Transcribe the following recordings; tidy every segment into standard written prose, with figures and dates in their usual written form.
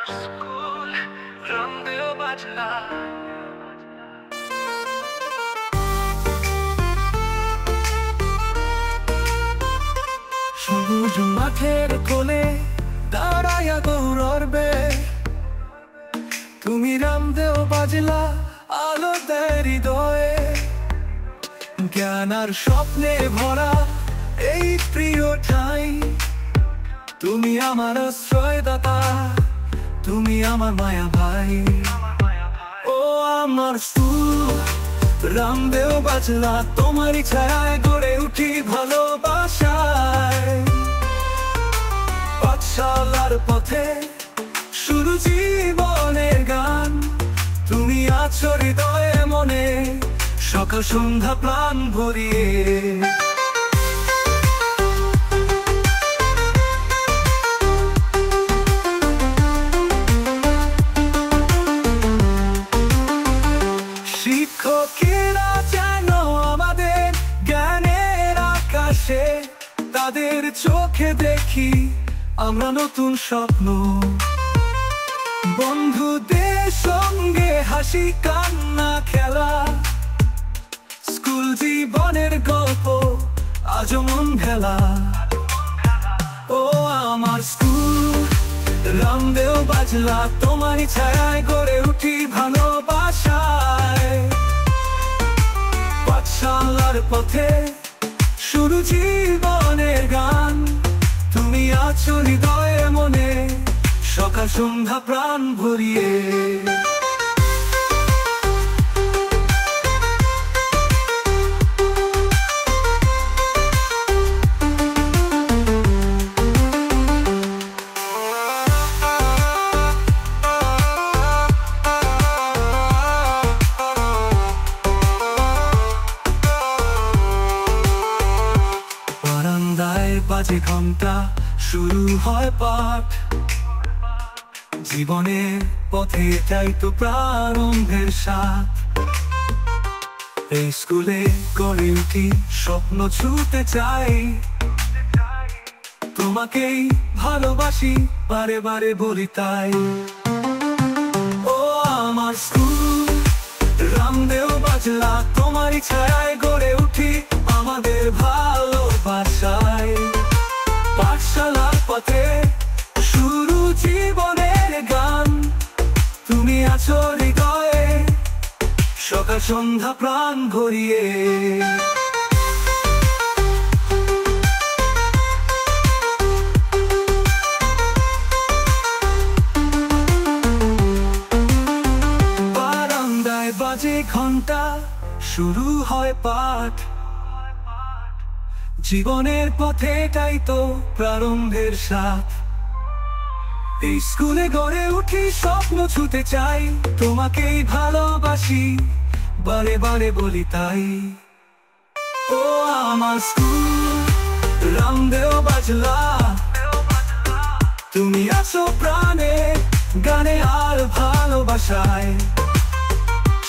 আমার স্কুল রামদেও বাজলা। সবুজ মাঠের কোলে দাঁড়ায়া গৌরবে, তুমি রামদেও বাজলা আলো দেয় হৃদয়ে। জ্ঞান আর স্বপ্নে ভরা এই প্রিয় ঠাই, তুমি আমার আশ্রয়দাতা, তুমি আমার মায়া ভাই। ও আমার স্কুল রামদেও বাজলা, তোমারই ছায়ায় গড়ে উঠি ভালোবাসায়। পাঠশালার পথে শুরু জীবনের গান, তুমি আছো হৃদয়ে মনে, সকাল সন্ধ্যা প্রাণ ভরিয়ে। শিক্ষকেরা যেন আমাদের জ্ঞানের আকাশে, তাদের চোখে দেখি আমরা নতুন স্বপ্ন। বন্ধুদের সঙ্গে হাসি কান্না খেলা, স্কুল জীবনের গল্প আজও মন ভেলা। ও আমার স্কুল রামদেও বাজলা, তোমারই ছায়ায় গড়ে উঠি ভালোবাসায়। পাঠশালার পথে শুরু জীবনের গান, তুমি আছো হৃদয়ে মনে, সকাল সন্ধ্যা প্রাণ ভরিয়ে। বারান্দায় বাজে ঘন্টা, শুরু হয় পাঠ। জীবনের পথে এটাই তো প্রারম্ভের স্বাদ। এই স্কুলে গড়ে উঠি স্বপ্ন ছুঁতে চাই, তোমাকেই ভালোবাসি বারে বারে বলি তাই। ও আমার স্কুল রামদেও বাজলা, তোমারই ছায়ায় গড়ে উঠি আমাদের ভালোবাসায়। পাঠশালার পথে শুরু জীবনের গান, তুমি আছো হৃদয়ে, সকাল সন্ধ্যা প্রাণ ভরিয়ে। বারান্দায় বাজে ঘন্টা, শুরু হয় পাঠ। জীবনের পথে এটাই তো প্রারম্ভের স্বাদ। এই স্কুলে গড়ে উঠি স্বপ্ন ছুঁতে চাই, তোমাকেই ভালোবাসি বারে বারে বলি তাই। ও আমার স্কুল রামদেও বাজলা, তুমি আছো প্রাণে, গানে আর ভালোবাসায়।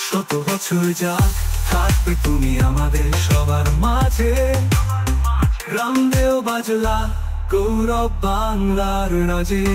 শত বছর যাক থাকবে তুমি আমাদের সবার মাঝে। রামদেও বাজলা গৌরব বাংলার রাজে।